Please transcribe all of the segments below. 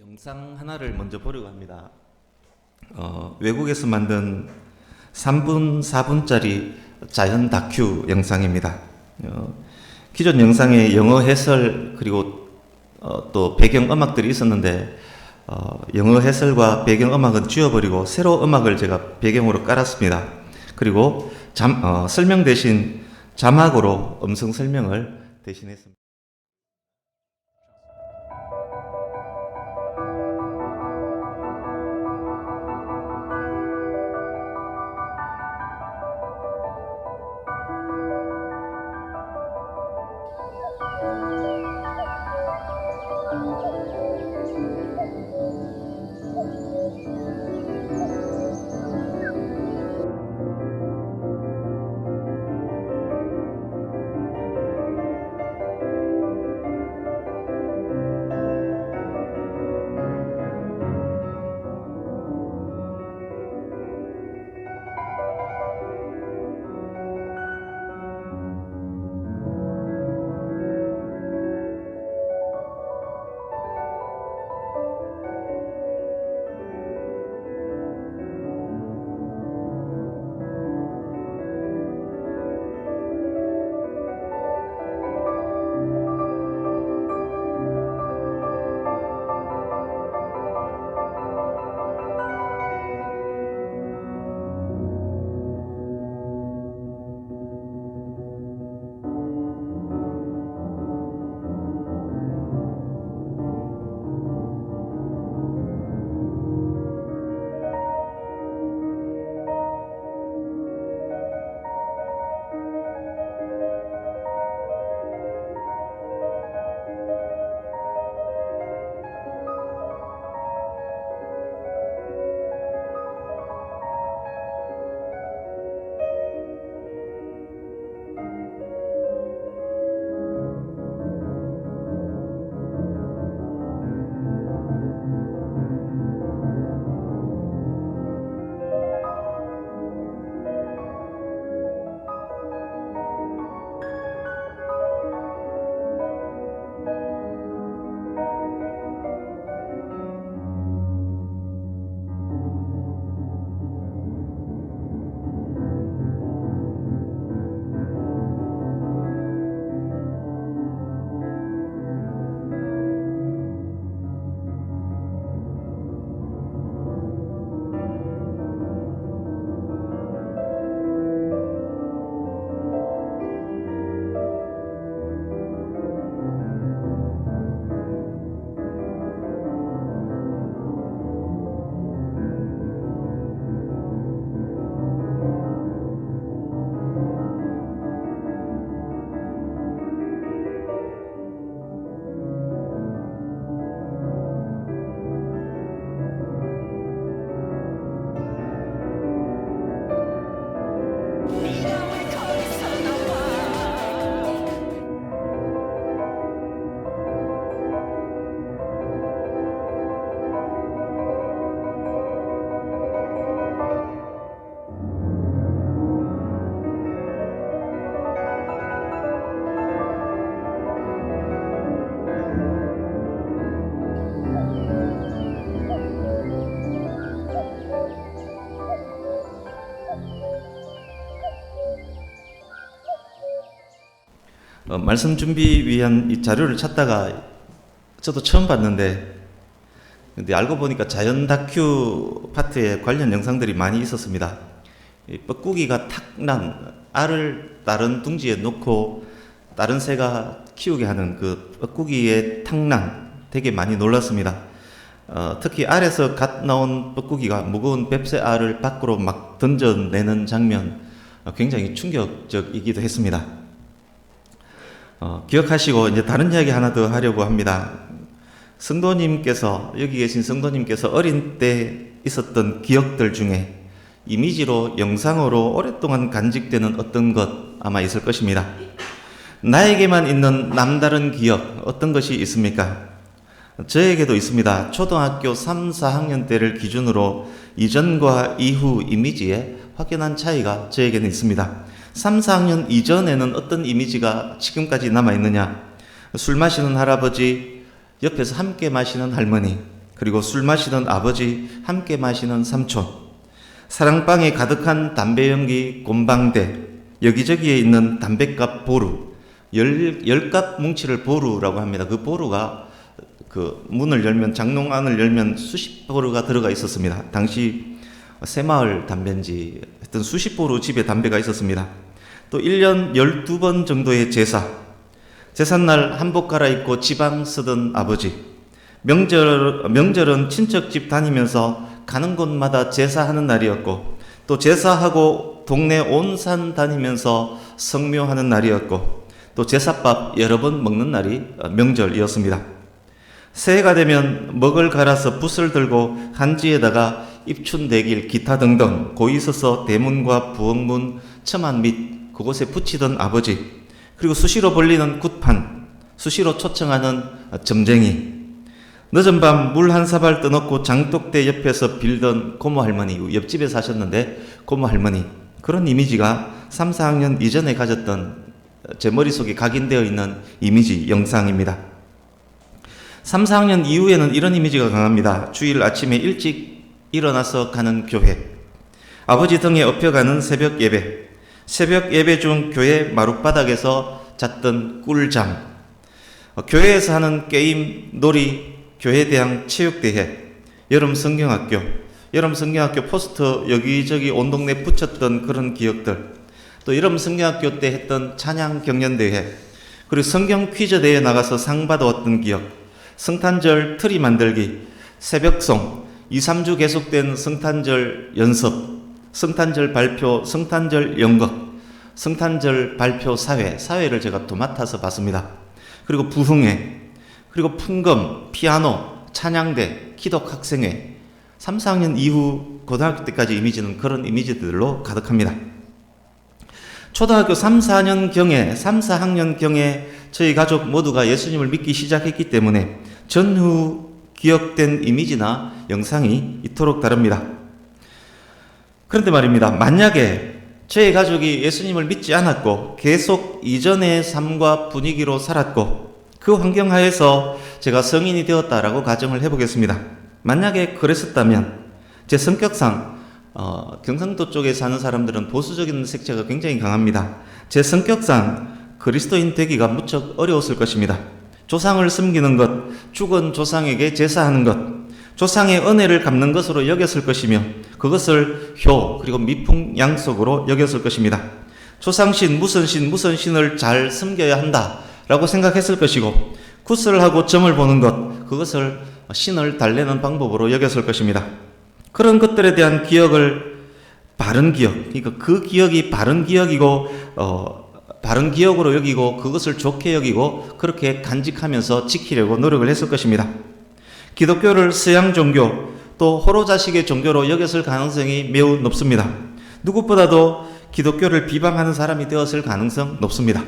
영상 하나를 먼저 보려고 합니다. 외국에서 만든 3분, 4분짜리 자연 다큐 영상입니다. 기존 영상에 영어 해설 그리고 또 배경 음악들이 있었는데 영어 해설과 배경 음악은 지워버리고 새로 음악을 제가 배경으로 깔았습니다. 그리고 설명 대신 자막으로 음성 설명을 대신했습니다. 말씀 준비 위한 이 자료를 찾다가 저도 처음 봤는데, 근데 알고 보니까 자연 다큐 파트에 관련 영상들이 많이 있었습니다. 뻐꾸기가 탁난 알을 다른 둥지에 놓고 다른 새가 키우게 하는 그 뻐꾸기의 탁난 되게 많이 놀랐습니다. 특히 알에서 갓 나온 뻐꾸기가 무거운 뱁새 알을 밖으로 막 던져내는 장면 굉장히 충격적이기도 했습니다. 기억하시고 이제 다른 이야기 하나 더 하려고 합니다. 성도님께서, 여기 계신 성도님께서 어린 때 있었던 기억들 중에 이미지로, 영상으로 오랫동안 간직되는 어떤 것 아마 있을 것입니다. 나에게만 있는 남다른 기억, 어떤 것이 있습니까? 저에게도 있습니다. 초등학교 3, 4학년 때를 기준으로 이전과 이후 이미지에 확연한 차이가 저에게는 있습니다. 3, 4학년 이전에는 어떤 이미지가 지금까지 남아있느냐? 술 마시는 할아버지, 옆에서 함께 마시는 할머니, 그리고 술 마시던 아버지, 함께 마시는 삼촌, 사랑방에 가득한 담배 연기 곰방대, 여기저기에 있는 담뱃값 보루, 열값 뭉치를 보루라고 합니다. 그 보루가 그 문을 열면, 장롱 안을 열면 수십 보루가 들어가 있었습니다. 당시 새마을 담배인지 하여튼 수십 보루 집에 담배가 있었습니다. 또 1년 12번 정도의 제삿날 한복 갈아입고 지방 쓰던 아버지, 명절은 친척집 다니면서 가는 곳마다 제사하는 날이었고, 또 제사하고 동네 온 산 다니면서 성묘하는 날이었고, 또 제사밥 여러 번 먹는 날이 명절이었습니다. 새해가 되면 먹을 갈아서 붓을 들고 한지에다가 입춘대길 기타 등등 고이 서서 대문과 부엌문, 처만 및 그곳에 붙이던 아버지, 그리고 수시로 벌리는 굿판, 수시로 초청하는 점쟁이, 늦은 밤 물 한 사발 떠놓고 장독대 옆에서 빌던 고모 할머니, 옆집에 사셨는데 고모 할머니, 그런 이미지가 3, 4학년 이전에 가졌던 제 머릿속에 각인되어 있는 이미지 영상입니다. 3, 4학년 이후에는 이런 이미지가 강합니다. 주일 아침에 일찍 일어나서 가는 교회, 아버지 등에 업혀가는 새벽 예배, 새벽 예배 중 교회 마룻바닥에서 잤던 꿀잠, 교회에서 하는 게임, 놀이, 교회 대항 체육대회, 여름 성경학교 포스터 여기저기 온 동네 붙였던 그런 기억들, 또 여름 성경학교 때 했던 찬양 경연대회, 그리고 성경 퀴즈 대회 나가서 상 받아왔던 기억, 성탄절 트리 만들기, 새벽송, 2, 3주 계속된 성탄절 연습, 성탄절 발표, 성탄절 연극, 성탄절 발표 사회를 제가 도맡아서 봤습니다. 그리고 부흥회, 그리고 풍금, 피아노, 찬양대, 기독학생회, 3, 4학년 이후 고등학교 때까지 이미지는 그런 이미지들로 가득합니다. 초등학교 3, 4학년경에 저희 가족 모두가 예수님을 믿기 시작했기 때문에 전후 기억된 이미지나 영상이 이토록 다릅니다. 그런데 말입니다. 만약에 저희 가족이 예수님을 믿지 않았고 계속 이전의 삶과 분위기로 살았고 그 환경 하에서 제가 성인이 되었다라고 가정을 해보겠습니다. 만약에 그랬었다면 제 성격상 경상도 쪽에 사는 사람들은 보수적인 색채가 굉장히 강합니다. 제 성격상 그리스도인 되기가 무척 어려웠을 것입니다. 조상을 섬기는 것, 죽은 조상에게 제사하는 것, 조상의 은혜를 갚는 것으로 여겼을 것이며 그것을 효 그리고 미풍양속으로 여겼을 것입니다. 조상신, 무슨 신을 잘 섬겨야 한다 라고 생각했을 것이고 굿을 하고 점을 보는 것, 그것을 신을 달래는 방법으로 여겼을 것입니다. 그런 것들에 대한 기억을 바른 기억, 그러니까 그 기억이 바른 기억이고 바른 기억으로 여기고 그것을 좋게 여기고 그렇게 간직하면서 지키려고 노력을 했을 것입니다. 기독교를 서양 종교 또 호로자식의 종교로 여겼을 가능성이 매우 높습니다. 누구보다도 기독교를 비방하는 사람이 되었을 가능성 높습니다.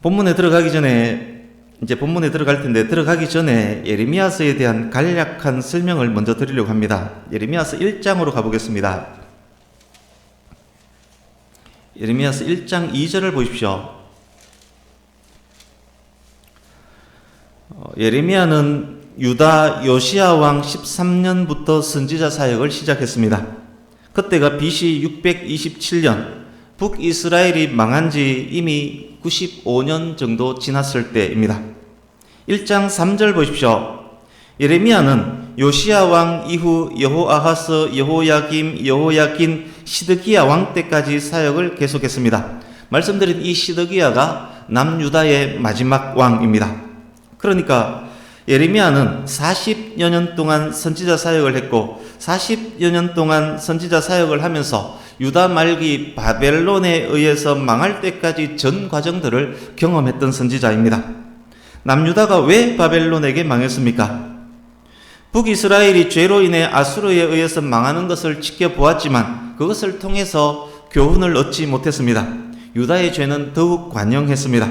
본문에 들어가기 전에 들어가기 전에 예레미야서에 대한 간략한 설명을 먼저 드리려고 합니다. 예레미야서 1장으로 가보겠습니다. 예레미야서 1장 2절을 보십시오. 예레미야는 유다 요시야 왕 13년부터 선지자 사역을 시작했습니다. 그때가 BC 627년, 북이스라엘이 망한 지 이미 95년 정도 지났을 때입니다. 1장 3절 보십시오. 예레미야는 요시야 왕 이후 여호아하스, 여호야긴, 시드기야 왕 때까지 사역을 계속했습니다. 말씀드린 이 시드기야가 남유다의 마지막 왕입니다. 그러니까 예레미야는 40여 년 동안 선지자 사역을 했고 40여 년 동안 선지자 사역을 하면서 유다 말기 바벨론에 의해서 망할 때까지 전 과정들을 경험했던 선지자입니다. 남유다가 왜 바벨론에게 망했습니까? 북이스라엘이 죄로 인해 아수르에 의해서 망하는 것을 지켜보았지만 그것을 통해서 교훈을 얻지 못했습니다. 유다의 죄는 더욱 관영했습니다.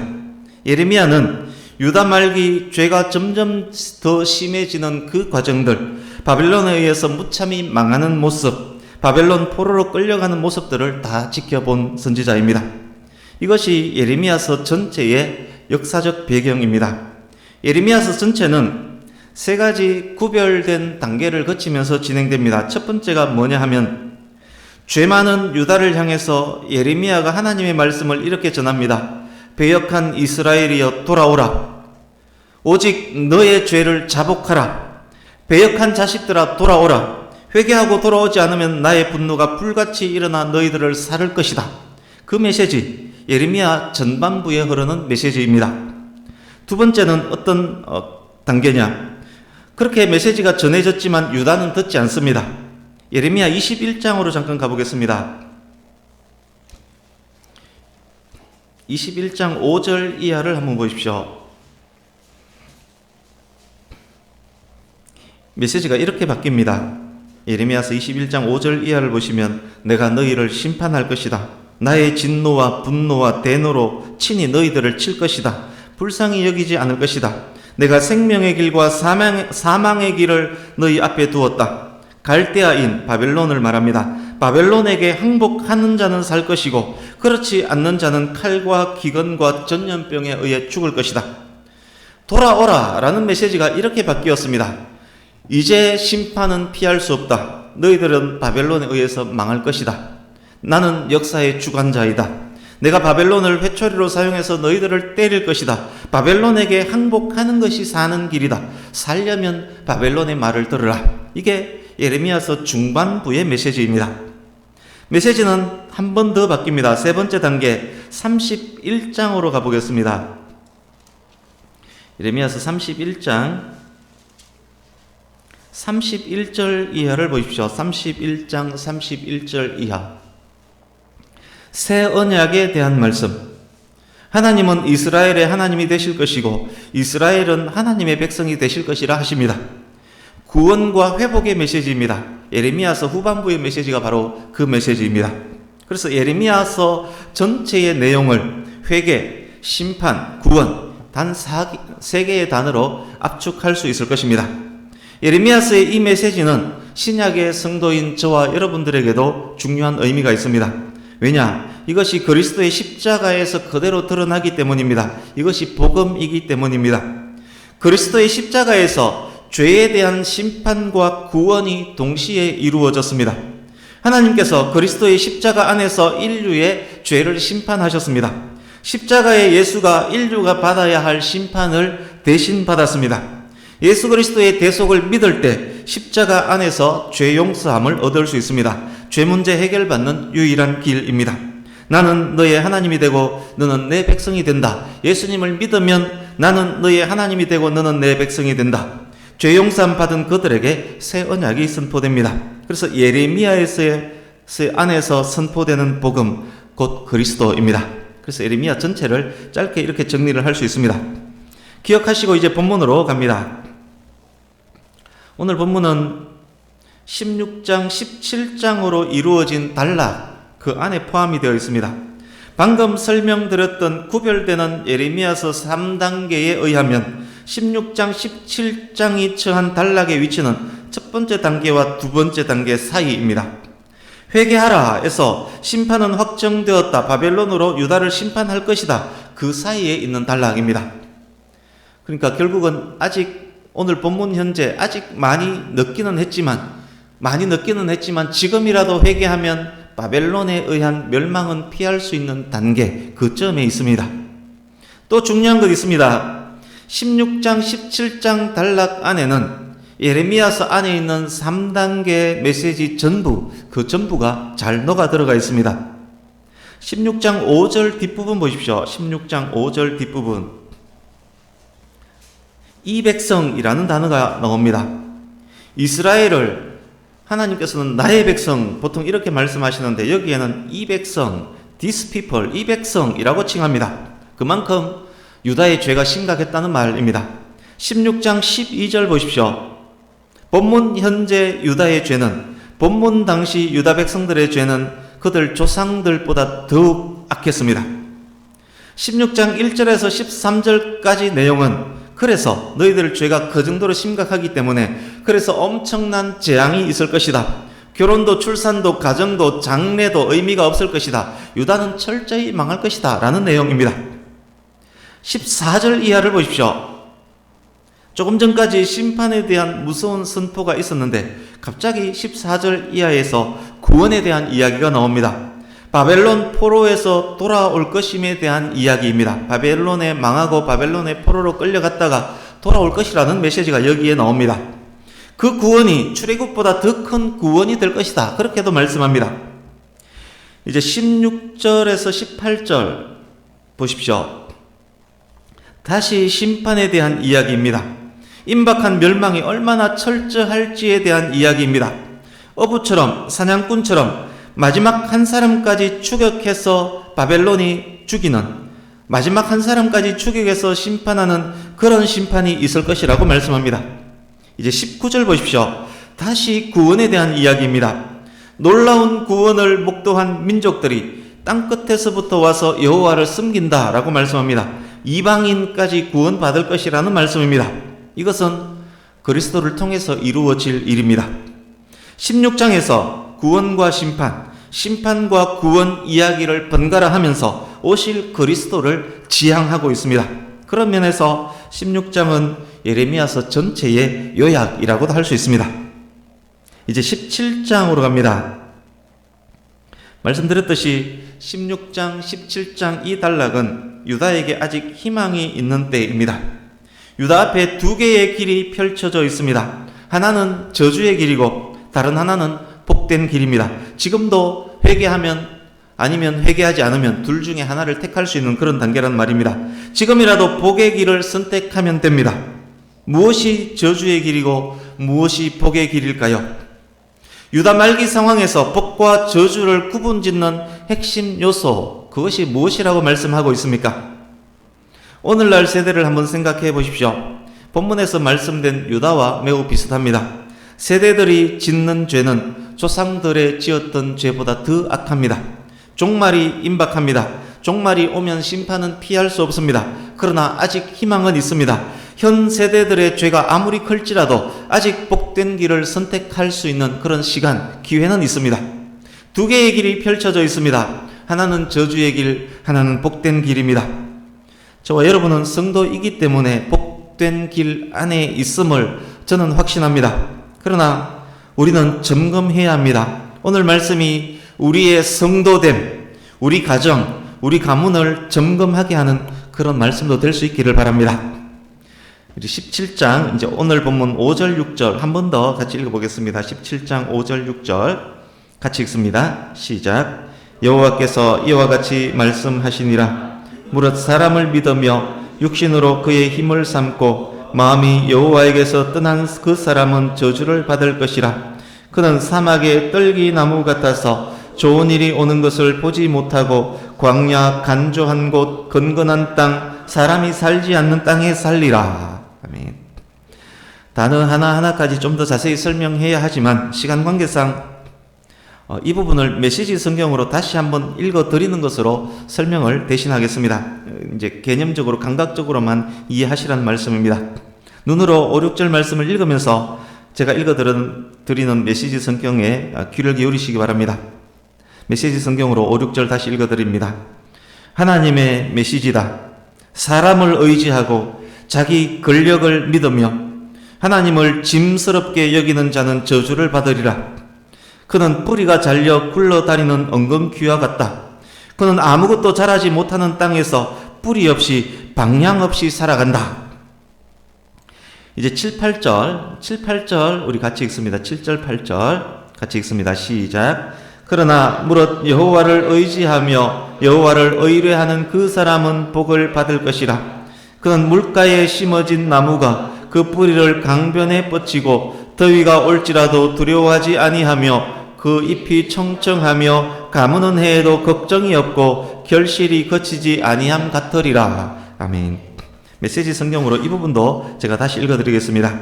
예레미야는 유다 말기 죄가 점점 더 심해지는 그 과정들, 바벨론에 의해서 무참히 망하는 모습, 바벨론 포로로 끌려가는 모습들을 다 지켜본 선지자입니다. 이것이 예레미야서 전체의 역사적 배경입니다. 예레미야서 전체는 세 가지 구별된 단계를 거치면서 진행됩니다. 첫 번째가 뭐냐 하면 죄 많은 유다를 향해서 예레미야가 하나님의 말씀을 이렇게 전합니다. 배역한 이스라엘이여 돌아오라. 오직 너의 죄를 자복하라. 배역한 자식들아 돌아오라. 회개하고 돌아오지 않으면 나의 분노가 불같이 일어나 너희들을 살을 것이다. 그 메시지, 예레미야 전반부에 흐르는 메시지입니다. 두 번째는 어떤 단계냐? 그렇게 메시지가 전해졌지만 유다는 듣지 않습니다. 예레미야 21장으로 잠깐 가보겠습니다. 21장 5절 이하를 한번 보십시오. 메시지가 이렇게 바뀝니다. 예레미야서 21장 5절 이하를 보시면 내가 너희를 심판할 것이다. 나의 진노와 분노와 대노로 친히 너희들을 칠 것이다. 불쌍히 여기지 않을 것이다. 내가 생명의 길과 사망의 길을 너희 앞에 두었다. 갈대아인 바벨론을 말합니다. 바벨론에게 항복하는 자는 살 것이고 그렇지 않는 자는 칼과 기근과 전염병에 의해 죽을 것이다. 돌아오라 라는 메시지가 이렇게 바뀌었습니다. 이제 심판은 피할 수 없다. 너희들은 바벨론에 의해서 망할 것이다. 나는 역사의 주관자이다. 내가 바벨론을 회초리로 사용해서 너희들을 때릴 것이다. 바벨론에게 항복하는 것이 사는 길이다. 살려면 바벨론의 말을 들으라. 이게 예레미야서 중반부의 메시지입니다. 메시지는 한 번 더 바뀝니다. 세 번째 단계 31장으로 가보겠습니다. 예레미야서 31장 31절 이하를 보십시오. 31장 31절 이하. 새 언약에 대한 말씀. 하나님은 이스라엘의 하나님이 되실 것이고 이스라엘은 하나님의 백성이 되실 것이라 하십니다. 구원과 회복의 메시지입니다. 예레미야서 후반부의 메시지가 바로 그 메시지입니다. 그래서 예레미야서 전체의 내용을 회개, 심판, 구원 단 세 개의 단어로 압축할 수 있을 것입니다. 예레미야서의 이 메시지는 신약의 성도인 저와 여러분들에게도 중요한 의미가 있습니다. 왜냐? 이것이 그리스도의 십자가에서 그대로 드러나기 때문입니다. 이것이 복음이기 때문입니다. 그리스도의 십자가에서 죄에 대한 심판과 구원이 동시에 이루어졌습니다. 하나님께서 그리스도의 십자가 안에서 인류의 죄를 심판하셨습니다. 십자가의 예수가 인류가 받아야 할 심판을 대신 받았습니다. 예수 그리스도의 대속을 믿을 때 십자가 안에서 죄 용서함을 얻을 수 있습니다. 죄 문제 해결받는 유일한 길입니다. 나는 너의 하나님이 되고 너는 내 백성이 된다. 예수님을 믿으면 나는 너의 하나님이 되고 너는 내 백성이 된다. 죄 용서함 받은 그들에게 새 언약이 선포됩니다. 그래서 예레미야에서의 안에서 선포되는 복음 곧 그리스도입니다. 그래서 예레미야 전체를 짧게 이렇게 정리를 할 수 있습니다. 기억하시고 이제 본문으로 갑니다. 오늘 본문은 16장, 17장으로 이루어진 단락 그 안에 포함이 되어 있습니다. 방금 설명드렸던 구별되는 예레미야서 3단계에 의하면 16장, 17장이 처한 단락의 위치는 첫 번째 단계와 두 번째 단계 사이입니다. 회개하라 에서 심판은 확정되었다. 바벨론으로 유다를 심판할 것이다. 그 사이에 있는 단락입니다. 그러니까 결국은 아직 오늘 본문 현재 아직 많이 늦기는 했지만 지금이라도 회개하면 바벨론에 의한 멸망은 피할 수 있는 단계 그 점에 있습니다. 또 중요한 것 있습니다. 16장 17장 단락 안에는 예레미야서 안에 있는 3단계 메시지 그 전부가 잘 녹아 들어가 있습니다. 16장 5절 뒷부분 보십시오. 16장 5절 뒷부분 이 백성이라는 단어가 나옵니다. 이스라엘을 하나님께서는 나의 백성 보통 이렇게 말씀하시는데 여기에는 이 백성, this people, 이 백성이라고 칭합니다. 그만큼 유다의 죄가 심각했다는 말입니다. 16장 12절 보십시오. 본문 현재 유다의 죄는 본문 당시 유다 백성들의 죄는 그들 조상들보다 더욱 악했습니다. 16장 1절에서 13절까지 내용은 그래서 너희들 죄가 그 정도로 심각하기 때문에 그래서 엄청난 재앙이 있을 것이다. 결혼도 출산도 가정도 장래도 의미가 없을 것이다. 유다는 철저히 망할 것이다 라는 내용입니다. 14절 이하를 보십시오. 조금 전까지 심판에 대한 무서운 선포가 있었는데 갑자기 14절 이하에서 구원에 대한 이야기가 나옵니다. 바벨론 포로에서 돌아올 것임에 대한 이야기입니다. 바벨론에 망하고 바벨론의 포로로 끌려갔다가 돌아올 것이라는 메시지가 여기에 나옵니다. 그 구원이 출애굽보다 더 큰 구원이 될 것이다. 그렇게도 말씀합니다. 이제 16절에서 18절 보십시오. 다시 심판에 대한 이야기입니다. 임박한 멸망이 얼마나 철저할지에 대한 이야기입니다. 어부처럼 사냥꾼처럼 마지막 한 사람까지 추격해서 바벨론이 죽이는, 마지막 한 사람까지 추격해서 심판하는 그런 심판이 있을 것이라고 말씀합니다. 이제 19절 보십시오. 다시 구원에 대한 이야기입니다. 놀라운 구원을 목도한 민족들이 땅끝에서부터 와서 여호와를 섬긴다라고 말씀합니다. 이방인까지 구원받을 것이라는 말씀입니다. 이것은 그리스도를 통해서 이루어질 일입니다. 16장에서 구원과 심판, 심판과 구원 이야기를 번갈아 하면서 오실 그리스도를 지향하고 있습니다. 그런 면에서 16장은 예레미야서 전체의 요약이라고도 할 수 있습니다. 이제 17장으로 갑니다. 말씀드렸듯이 16장, 17장 이 단락은 유다에게 아직 희망이 있는 때입니다. 유다 앞에 두 개의 길이 펼쳐져 있습니다. 하나는 저주의 길이고 다른 하나는 복된 길입니다. 지금도 회개하면 아니면 회개하지 않으면 둘 중에 하나를 택할 수 있는 그런 단계란 말입니다. 지금이라도 복의 길을 선택하면 됩니다. 무엇이 저주의 길이고 무엇이 복의 길일까요? 유다 말기 상황에서 복과 저주를 구분짓는 핵심 요소, 그것이 무엇이라고 말씀하고 있습니까? 오늘날 세대를 한번 생각해 보십시오. 본문에서 말씀된 유다와 매우 비슷합니다. 세대들이 짓는 죄는 조상들의 지었던 죄보다 더 악합니다. 종말이 임박합니다. 종말이 오면 심판은 피할 수 없습니다. 그러나 아직 희망은 있습니다. 현 세대들의 죄가 아무리 클지라도 아직 복된 길을 선택할 수 있는 그런 시간, 기회는 있습니다. 두 개의 길이 펼쳐져 있습니다. 하나는 저주의 길, 하나는 복된 길입니다. 저와 여러분은 성도이기 때문에 복된 길 안에 있음을 저는 확신합니다. 그러나 우리는 점검해야 합니다. 오늘 말씀이 우리의 성도됨, 우리 가정, 우리 가문을 점검하게 하는 그런 말씀도 될 수 있기를 바랍니다. 17장, 이제 오늘 본문 5절, 6절 한 번 더 같이 읽어보겠습니다. 17장 5절, 6절 같이 읽습니다. 시작. 여호와께서 이와 같이 말씀하시니라. 무릇 사람을 믿으며 육신으로 그의 힘을 삼고 마음이 여호와에게서 떠난 그 사람은 저주를 받을 것이라. 그는 사막의 떨기나무 같아서 좋은 일이 오는 것을 보지 못하고 광야 간조한 곳 건건한 땅 사람이 살지 않는 땅에 살리라. 아멘. 단어 하나하나까지 좀 더 자세히 설명해야 하지만 시간 관계상 이 부분을 메시지 성경으로 다시 한번 읽어드리는 것으로 설명을 대신하겠습니다. 이제 개념적으로 감각적으로만 이해하시라는 말씀입니다. 눈으로 5, 6절 말씀을 읽으면서 제가 읽어드리는 메시지 성경에 귀를 기울이시기 바랍니다. 메시지 성경으로 5, 6절 다시 읽어드립니다. 하나님의 메시지다. 사람을 의지하고 자기 권력을 믿으며 하나님을 짐스럽게 여기는 자는 저주를 받으리라. 그는 뿌리가 잘려 굴러다니는 엉겅퀴와 같다. 그는 아무것도 자라지 못하는 땅에서 뿌리 없이 방향 없이 살아간다. 이제 7, 8절 우리 같이 읽습니다. 7절, 8절 같이 읽습니다. 시작. 그러나 무릇 여호와를 의지하며 여호와를 의뢰하는 그 사람은 복을 받을 것이라. 그는 물가에 심어진 나무가 그 뿌리를 강변에 뻗치고 더위가 올지라도 두려워하지 아니하며 그 잎이 청청하며 가무는 해에도 걱정이 없고 결실이 거치지 아니함 같으리라. 아멘. 메시지 성경으로 이 부분도 제가 다시 읽어드리겠습니다.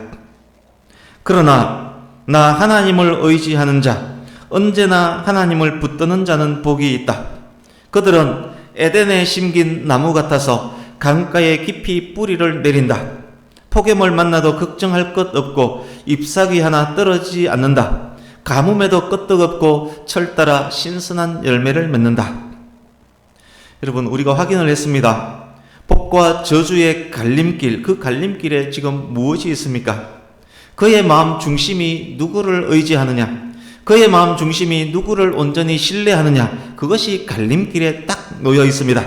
그러나 나 하나님을 의지하는 자, 언제나 하나님을 붙드는 자는 복이 있다. 그들은 에덴에 심긴 나무 같아서 강가에 깊이 뿌리를 내린다. 폭염을 만나도 걱정할 것 없고 잎사귀 하나 떨어지지 않는다. 가뭄에도 끄떡없고 철 따라 신선한 열매를 맺는다. 여러분, 우리가 확인을 했습니다. 복과 저주의 갈림길, 그 갈림길에 지금 무엇이 있습니까? 그의 마음 중심이 누구를 의지하느냐? 그의 마음 중심이 누구를 온전히 신뢰하느냐? 그것이 갈림길에 딱 놓여 있습니다.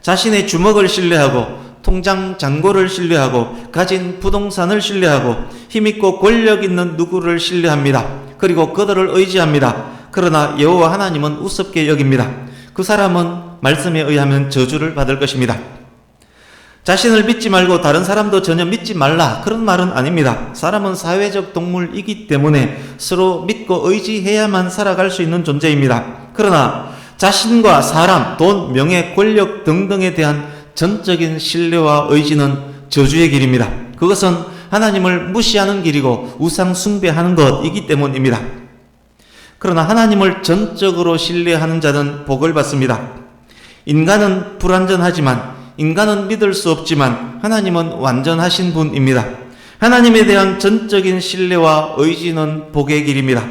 자신의 주먹을 신뢰하고 통장 잔고를 신뢰하고 가진 부동산을 신뢰하고 힘있고 권력 있는 누구를 신뢰합니다. 그리고 그들을 의지합니다. 그러나 여호와 하나님은 우습게 여깁니다. 그 사람은 말씀에 의하면 저주를 받을 것입니다. 자신을 믿지 말고 다른 사람도 전혀 믿지 말라, 그런 말은 아닙니다. 사람은 사회적 동물이기 때문에 서로 믿고 의지해야만 살아갈 수 있는 존재입니다. 그러나 자신과 사람, 돈, 명예, 권력 등등에 대한 전적인 신뢰와 의지는 저주의 길입니다. 그것은 하나님을 무시하는 길이고 우상 숭배하는 것이기 때문입니다. 그러나 하나님을 전적으로 신뢰하는 자는 복을 받습니다. 인간은 불완전하지만, 인간은 믿을 수 없지만 하나님은 완전하신 분입니다. 하나님에 대한 전적인 신뢰와 의지는 복의 길입니다.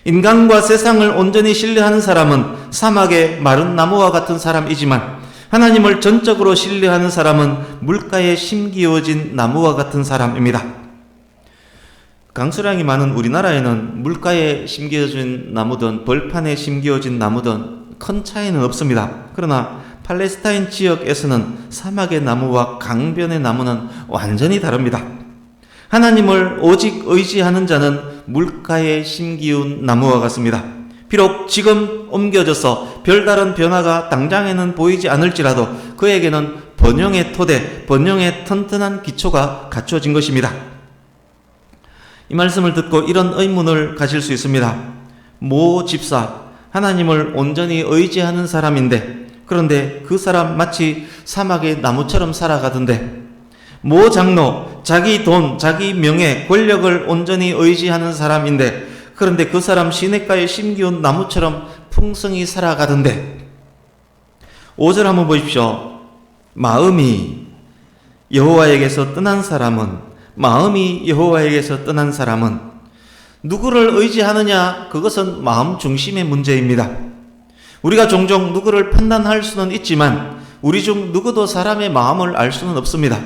인간과 세상을 온전히 신뢰하는 사람은 사막의 마른 나무와 같은 사람이지만, 하나님을 전적으로 신뢰하는 사람은 물가에 심기어진 나무와 같은 사람입니다. 강수량이 많은 우리나라에는 물가에 심겨진 나무든 벌판에 심겨진 나무든 큰 차이는 없습니다. 그러나 팔레스타인 지역에서는 사막의 나무와 강변의 나무는 완전히 다릅니다. 하나님을 오직 의지하는 자는 물가에 심기운 나무와 같습니다. 비록 지금 옮겨져서 별다른 변화가 당장에는 보이지 않을지라도 그에게는 번영의 토대, 번영의 튼튼한 기초가 갖춰진 것입니다. 이 말씀을 듣고 이런 의문을 가질 수 있습니다. 모 집사, 하나님을 온전히 의지하는 사람인데, 그런데 그 사람 마치 사막의 나무처럼 살아가던데, 모 장로, 자기 돈, 자기 명예, 권력을 온전히 의지하는 사람인데, 그런데 그 사람 시냇가에 심기운 나무처럼 풍성히 살아가던데. 5절 한번 보십시오. 마음이 여호와에게서 떠난 사람은, 마음이 여호와에게서 떠난 사람은 누구를 의지하느냐? 그것은 마음 중심의 문제입니다. 우리가 종종 누구를 판단할 수는 있지만 우리 중 누구도 사람의 마음을 알 수는 없습니다.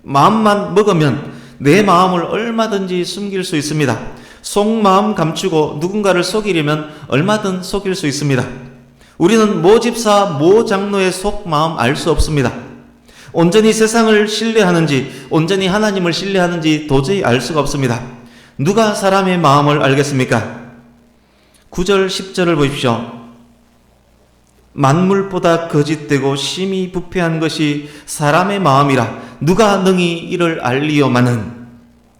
마음만 먹으면 내 마음을 얼마든지 숨길 수 있습니다. 속마음 감추고 누군가를 속이려면 얼마든 속일 수 있습니다. 우리는 모 집사, 모 장로의 속마음 알 수 없습니다. 온전히 세상을 신뢰하는지 온전히 하나님을 신뢰하는지 도저히 알 수가 없습니다. 누가 사람의 마음을 알겠습니까? 9절 10절을 보십시오. 만물보다 거짓되고 심히 부패한 것이 사람의 마음이라 누가 능히 이를 알리오마는.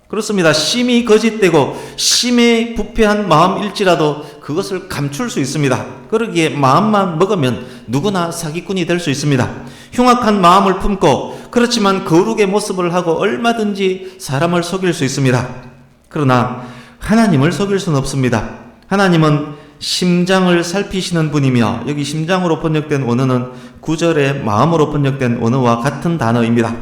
그렇습니다. 심히 거짓되고 심히 부패한 마음일지라도 그것을 감출 수 있습니다. 그러기에 마음만 먹으면 누구나 사기꾼이 될 수 있습니다. 흉악한 마음을 품고 그렇지만 거룩의 모습을 하고 얼마든지 사람을 속일 수 있습니다. 그러나 하나님을 속일 수는 없습니다. 하나님은 심장을 살피시는 분이며, 여기 심장으로 번역된 원어는 9절의 마음으로 번역된 원어와 같은 단어입니다.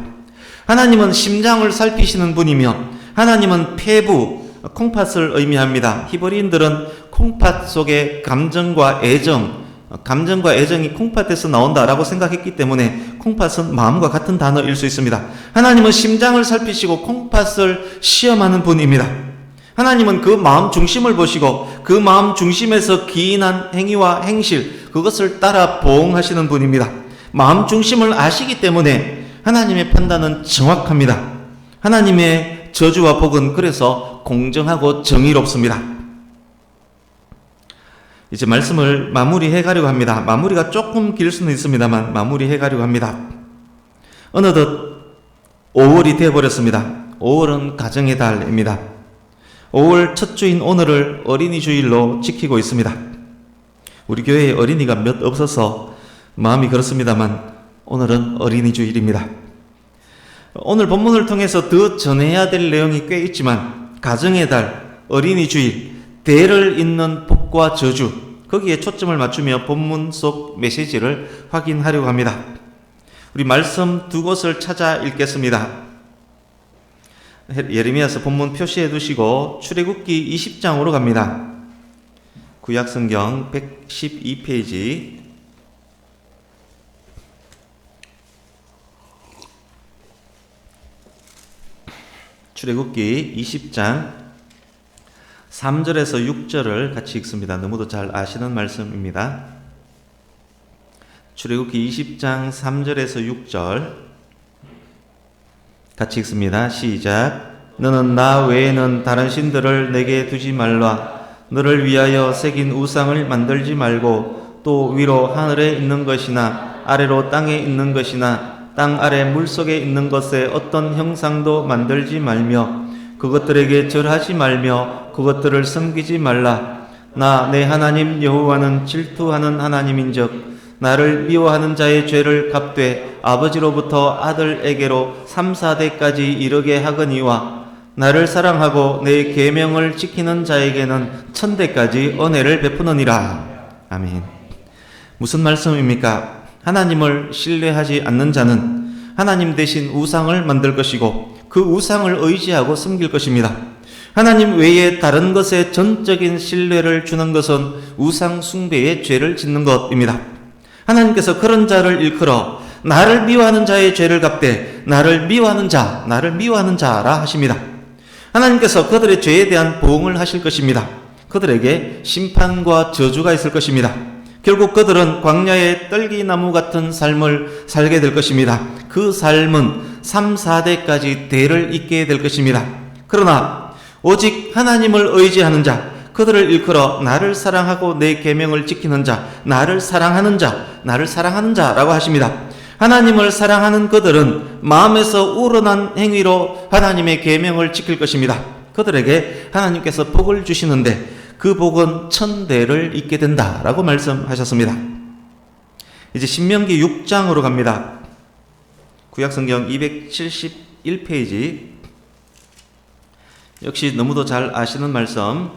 하나님은 심장을 살피시는 분이며 하나님은 폐부, 콩팥을 의미합니다. 히브리인들은 콩팥 속에 감정과 애정이 콩팥에서 나온다라고 생각했기 때문에 콩팥은 마음과 같은 단어일 수 있습니다. 하나님은 심장을 살피시고 콩팥을 시험하는 분입니다. 하나님은 그 마음 중심을 보시고 그 마음 중심에서 기인한 행위와 행실, 그것을 따라 보응하시는 분입니다. 마음 중심을 아시기 때문에 하나님의 판단은 정확합니다. 하나님의 저주와 복은 그래서 공정하고 정의롭습니다. 이제 말씀을 마무리해 가려고 합니다. 마무리가 조금 길 수는 있습니다만 마무리해 가려고 합니다. 어느덧 5월이 되어버렸습니다. 5월은 가정의 달입니다. 5월 첫 주인 오늘을 어린이 주일로 지키고 있습니다. 우리 교회에 어린이가 몇 없어서 마음이 그렇습니다만 오늘은 어린이 주일입니다. 오늘 본문을 통해서 더 전해야 될 내용이 꽤 있지만 가정의 달, 어린이 주일, 대를 잇는 복과 저주, 거기에 초점을 맞추며 본문 속 메시지를 확인하려고 합니다. 우리 말씀 두 곳을 찾아 읽겠습니다. 예레미야서 본문 표시해 두시고 출애굽기 20장으로 갑니다. 구약성경 112페이지 출애굽기 20장 3절에서 6절을 같이 읽습니다. 너무도 잘 아시는 말씀입니다. 출애굽기 20장 3절에서 6절 같이 읽습니다. 시작. 너는 나 외에는 다른 신들을 내게 두지 말라. 너를 위하여 새긴 우상을 만들지 말고 또 위로 하늘에 있는 것이나 아래로 땅에 있는 것이나 땅 아래 물속에 있는 것에 어떤 형상도 만들지 말며 그것들에게 절하지 말며 그것들을 섬기지 말라. 나 내 하나님 여호와는 질투하는 하나님인즉 나를 미워하는 자의 죄를 갚되 아버지로부터 아들에게로 3, 4대까지 이르게 하거니와 나를 사랑하고 내 계명을 지키는 자에게는 1000대까지 은혜를 베푸느니라. 아멘. 무슨 말씀입니까? 하나님을 신뢰하지 않는 자는 하나님 대신 우상을 만들 것이고 그 우상을 의지하고 섬길 것입니다. 하나님 외에 다른 것에 전적인 신뢰를 주는 것은 우상 숭배의 죄를 짓는 것입니다. 하나님께서 그런 자를 일컬어 나를 미워하는 자의 죄를 갚되 나를 미워하는 자라 하십니다. 하나님께서 그들의 죄에 대한 보응을 하실 것입니다. 그들에게 심판과 저주가 있을 것입니다. 결국 그들은 광야의 떨기나무 같은 삶을 살게 될 것입니다. 그 삶은 3, 4대까지 대를 잇게 될 것입니다. 그러나 오직 하나님을 의지하는 자, 그들을 일컬어 나를 사랑하고 내 계명을 지키는 자, 나를 사랑하는 자라고 하십니다. 하나님을 사랑하는 그들은 마음에서 우러난 행위로 하나님의 계명을 지킬 것입니다. 그들에게 하나님께서 복을 주시는데 그 복은 1000대를 잇게 된다라고 말씀하셨습니다. 이제 신명기 6장으로 갑니다. 구약성경 271페이지. 역시 너무도 잘 아시는 말씀.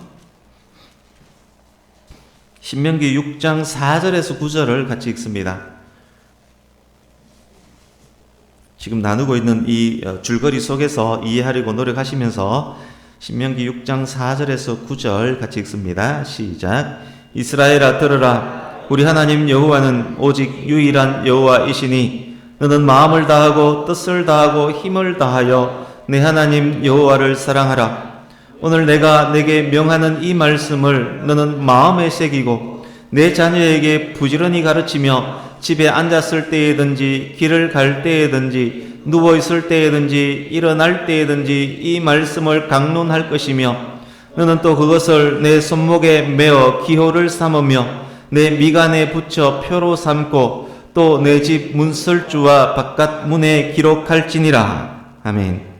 신명기 6장 4절에서 9절을 같이 읽습니다. 지금 나누고 있는 이 줄거리 속에서 이해하려고 노력하시면서 신명기 6장 4절에서 9절 같이 읽습니다. 시작. 이스라엘아 들으라. 우리 하나님 여호와는 오직 유일한 여호와이시니 너는 마음을 다하고 뜻을 다하고 힘을 다하여 내 하나님 여호와를 사랑하라. 오늘 내가 내게 명하는 이 말씀을 너는 마음에 새기고 내 자녀에게 부지런히 가르치며 집에 앉았을 때에든지 길을 갈 때에든지 누워있을 때에든지 일어날 때에든지 이 말씀을 강론할 것이며 너는 또 그것을 내 손목에 메어 기호를 삼으며 내 미간에 붙여 표로 삼고 또 내 집 문설주와 바깥 문에 기록할지니라. 아멘.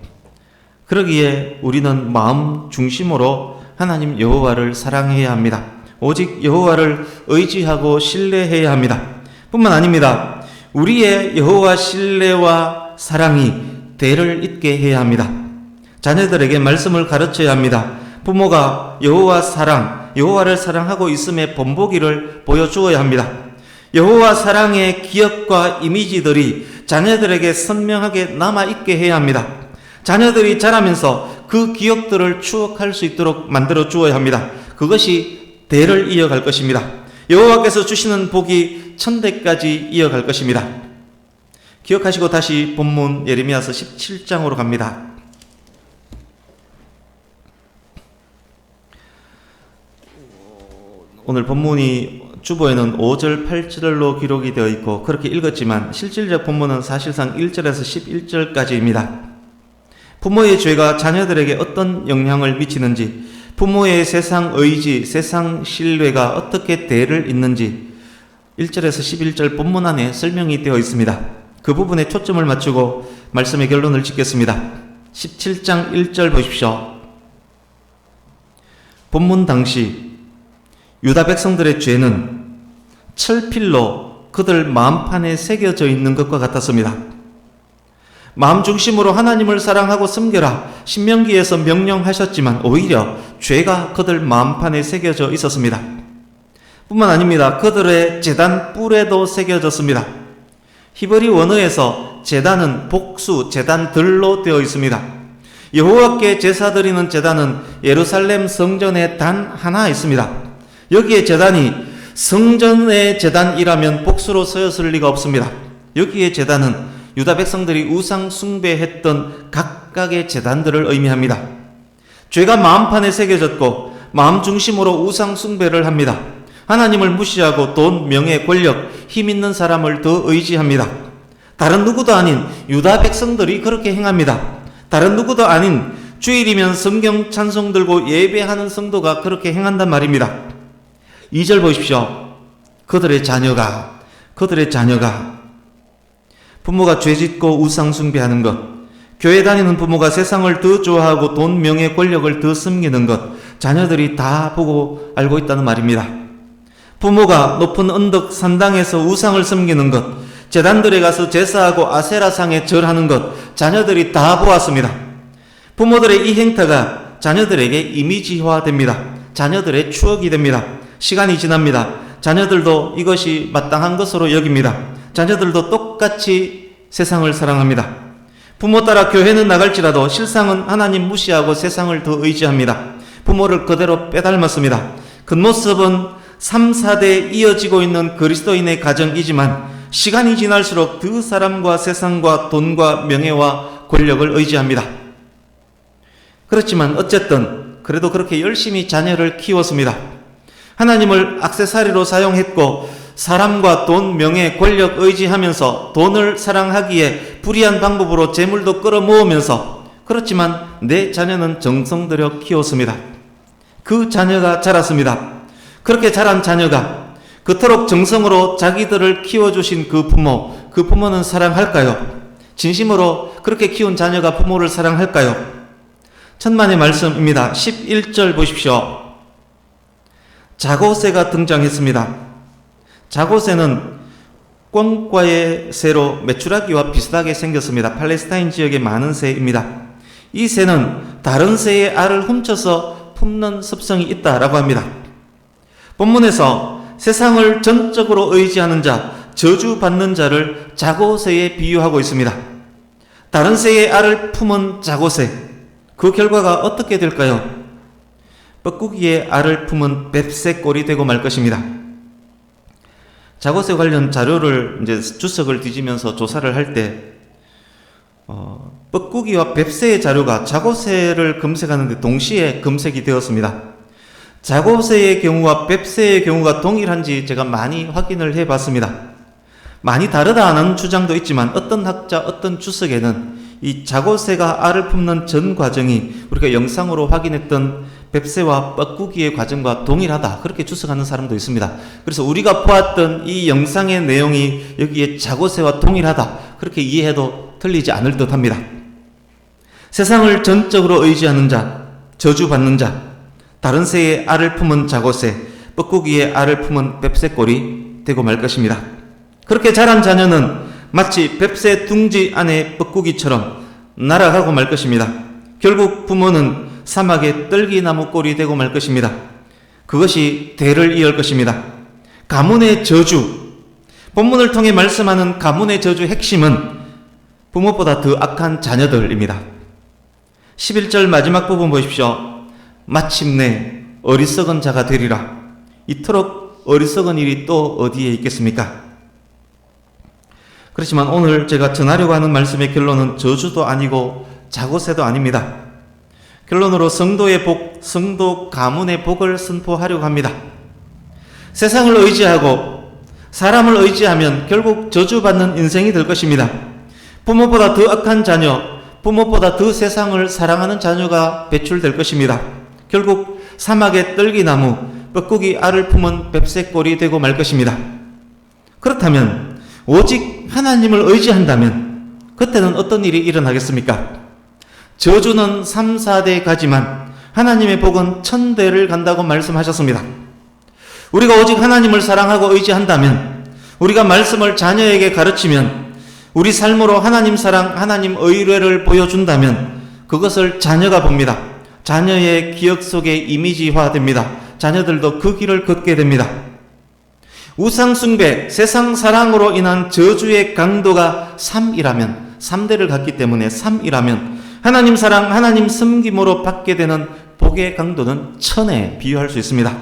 그러기에 우리는 마음 중심으로 하나님 여호와를 사랑해야 합니다. 오직 여호와를 의지하고 신뢰해야 합니다. 뿐만 아닙니다. 우리의 여호와 신뢰와 사랑이 대를 잇게 해야 합니다. 자녀들에게 말씀을 가르쳐야 합니다. 부모가 여호와를 사랑하고 있음의 본보기를 보여주어야 합니다. 여호와 사랑의 기억과 이미지들이 자녀들에게 선명하게 남아있게 해야 합니다. 자녀들이 자라면서 그 기억들을 추억할 수 있도록 만들어 주어야 합니다. 그것이 대를 이어갈 것입니다. 여호와께서 주시는 복이 1000대까지 이어갈 것입니다. 기억하시고 다시 본문 예레미야서 17장으로 갑니다. 오늘 본문이 주보에는 5절, 8절로 기록이 되어 있고 그렇게 읽었지만 실질적 본문은 사실상 1절에서 11절까지입니다. 부모의 죄가 자녀들에게 어떤 영향을 미치는지, 부모의 세상 의지, 세상 신뢰가 어떻게 대를 잇는지 1절에서 11절 본문 안에 설명이 되어 있습니다. 그 부분에 초점을 맞추고 말씀의 결론을 짓겠습니다. 17장 1절 보십시오. 본문 당시 유다 백성들의 죄는 철필로 그들 마음판에 새겨져 있는 것과 같았습니다. 마음 중심으로 하나님을 사랑하고 섬겨라 신명기에서 명령하셨지만 오히려 죄가 그들 마음판에 새겨져 있었습니다. 뿐만 아닙니다. 그들의 제단 뿔에도 새겨졌습니다. 히브리 원어에서 제단은 복수, 제단들로 되어 있습니다. 여호와께 제사 드리는 제단은 예루살렘 성전에 단 하나 있습니다. 여기에 제단이 성전의 제단이라면 복수로 쓰였을 리가 없습니다. 여기에 제단은 유다 백성들이 우상 숭배했던 각 각각의 재단들을 의미합니다. 죄가 마음판에 새겨졌고 마음 중심으로 우상 숭배를 합니다. 하나님을 무시하고 돈, 명예, 권력, 힘 있는 사람을 더 의지합니다. 다른 누구도 아닌 유다 백성들이 그렇게 행합니다. 다른 누구도 아닌 주일이면 성경 찬송 들고 예배하는 성도가 그렇게 행한단 말입니다. 2절 보십시오. 그들의 자녀가 부모가 죄짓고 우상 숭배하는 것, 교회 다니는 부모가 세상을 더 좋아하고 돈, 명예, 권력을 더 섬기는 것, 자녀들이 다 보고 알고 있다는 말입니다. 부모가 높은 언덕 산당에서 우상을 섬기는 것, 제단들에 가서 제사하고 아세라상에 절하는 것, 자녀들이 다 보았습니다. 부모들의 이 행태가 자녀들에게 이미지화됩니다. 자녀들의 추억이 됩니다. 시간이 지납니다. 자녀들도 이것이 마땅한 것으로 여깁니다. 자녀들도 똑같이 세상을 사랑합니다. 부모 따라 교회는 나갈지라도 실상은 하나님 무시하고 세상을 더 의지합니다. 부모를 그대로 빼닮았습니다. 그 모습은 3, 4대 이어지고 있는 그리스도인의 가정이지만 시간이 지날수록 그 사람과 세상과 돈과 명예와 권력을 의지합니다. 그렇지만 어쨌든 그래도 그렇게 열심히 자녀를 키웠습니다. 하나님을 액세서리로 사용했고 사람과 돈, 명예, 권력 의지하면서 돈을 사랑하기에 불의한 방법으로 재물도 끌어모으면서, 그렇지만 내 자녀는 정성 들여 키웠습니다. 그 자녀가 자랐습니다. 그렇게 자란 자녀가 그토록 정성으로 자기들을 키워주신 그 부모는 사랑할까요? 진심으로 그렇게 키운 자녀가 부모를 사랑할까요? 천만의 말씀입니다. 11절 보십시오. 자고새가 등장했습니다. 자고새는 꿩과의 새로 메추라기와 비슷하게 생겼습니다. 팔레스타인 지역에 많은 새입니다. 이 새는 다른 새의 알을 훔쳐서 품는 습성이 있다라고 합니다. 본문에서 세상을 전적으로 의지하는 자, 저주받는 자를 자고새에 비유하고 있습니다. 다른 새의 알을 품은 자고새, 그 결과가 어떻게 될까요? 뻐꾸기의 알을 품은 뱁새 꼴이 되고 말 것입니다. 자고새 관련 자료를 이제 주석을 뒤지면서 조사를 할 때 뻐꾸기와 뱁새의 자료가 자고새를 검색하는데 동시에 검색이 되었습니다. 자고새의 경우와 뱁새의 경우가 동일한지 제가 많이 확인을 해봤습니다. 많이 다르다는 주장도 있지만 어떤 학자, 어떤 주석에는 이 자고새가 알을 품는 전 과정이 우리가 영상으로 확인했던 뱁새와 뻐꾸기의 과정과 동일하다, 그렇게 주석하는 사람도 있습니다. 그래서 우리가 보았던 이 영상의 내용이 여기에 자고새와 동일하다, 그렇게 이해해도 틀리지 않을 듯 합니다. 세상을 전적으로 의지하는 자, 저주받는 자, 다른 새의 알을 품은 자고새, 뻐꾸기의 알을 품은 뱁새꼴이 되고 말 것입니다. 그렇게 자란 자녀는 마치 뱁새 둥지 안의 뻐꾸기처럼 날아가고 말 것입니다. 결국 부모는 사막의 떨기나무 꼴이 되고 말 것입니다. 그것이 대를 이을 것입니다. 가문의 저주, 본문을 통해 말씀하는 가문의 저주 핵심은 부모보다 더 악한 자녀들입니다. 11절 마지막 부분 보십시오. 마침내 어리석은 자가 되리라. 이토록 어리석은 일이 또 어디에 있겠습니까? 그렇지만 오늘 제가 전하려고 하는 말씀의 결론은 저주도 아니고 자고새도 아닙니다. 결론으로 성도의 복, 성도 가문의 복을 선포하려고 합니다. 세상을 의지하고 사람을 의지하면 결국 저주받는 인생이 될 것입니다. 부모보다 더 악한 자녀, 부모보다 더 세상을 사랑하는 자녀가 배출될 것입니다. 결국 사막의 떨기나무, 뻐꾸기 알을 품은 뱁새꼴이 되고 말 것입니다. 그렇다면 오직 하나님을 의지한다면 그때는 어떤 일이 일어나겠습니까? 저주는 3, 4대 가지만 하나님의 복은 1000대를 간다고 말씀하셨습니다. 우리가 오직 하나님을 사랑하고 의지한다면, 우리가 말씀을 자녀에게 가르치면, 우리 삶으로 하나님 사랑, 하나님 의뢰를 보여준다면 그것을 자녀가 봅니다. 자녀의 기억 속에 이미지화됩니다. 자녀들도 그 길을 걷게 됩니다. 우상숭배, 세상 사랑으로 인한 저주의 강도가 3이라면, 3대를 갖기 때문에 3이라면 하나님 사랑, 하나님 섬김으로 받게 되는 복의 강도는 1000에 비유할 수 있습니다.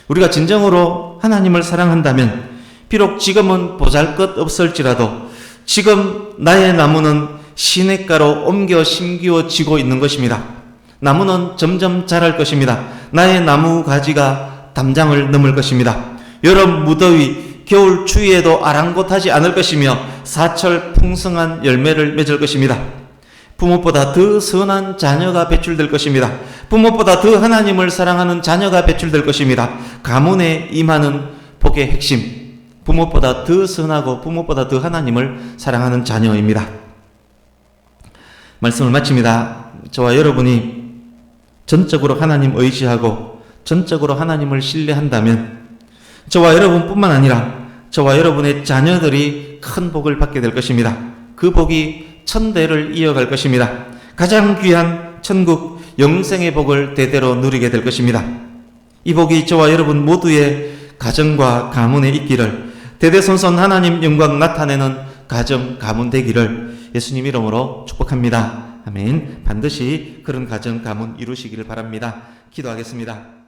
우리가 진정으로 하나님을 사랑한다면 비록 지금은 보잘것없을지라도 지금 나의 나무는 시냇가로 옮겨 심기워지고 있는 것입니다. 나무는 점점 자랄 것입니다. 나의 나무 가지가 담장을 넘을 것입니다. 여름 무더위, 겨울 추위에도 아랑곳하지 않을 것이며 사철 풍성한 열매를 맺을 것입니다. 부모보다 더 선한 자녀가 배출될 것입니다. 부모보다 더 하나님을 사랑하는 자녀가 배출될 것입니다. 가문에 임하는 복의 핵심, 부모보다 더 선하고 부모보다 더 하나님을 사랑하는 자녀입니다. 말씀을 마칩니다. 저와 여러분이 전적으로 하나님 의지하고 전적으로 하나님을 신뢰한다면 저와 여러분뿐만 아니라 저와 여러분의 자녀들이 큰 복을 받게 될 것입니다. 그 복이 천대를 이어갈 것입니다. 가장 귀한 천국 영생의 복을 대대로 누리게 될 것입니다. 이 복이 저와 여러분 모두의 가정과 가문에 있기를, 대대손손 하나님 영광 나타내는 가정, 가문 되기를 예수님 이름으로 축복합니다. 아멘. 반드시 그런 가정, 가문 이루시기를 바랍니다. 기도하겠습니다.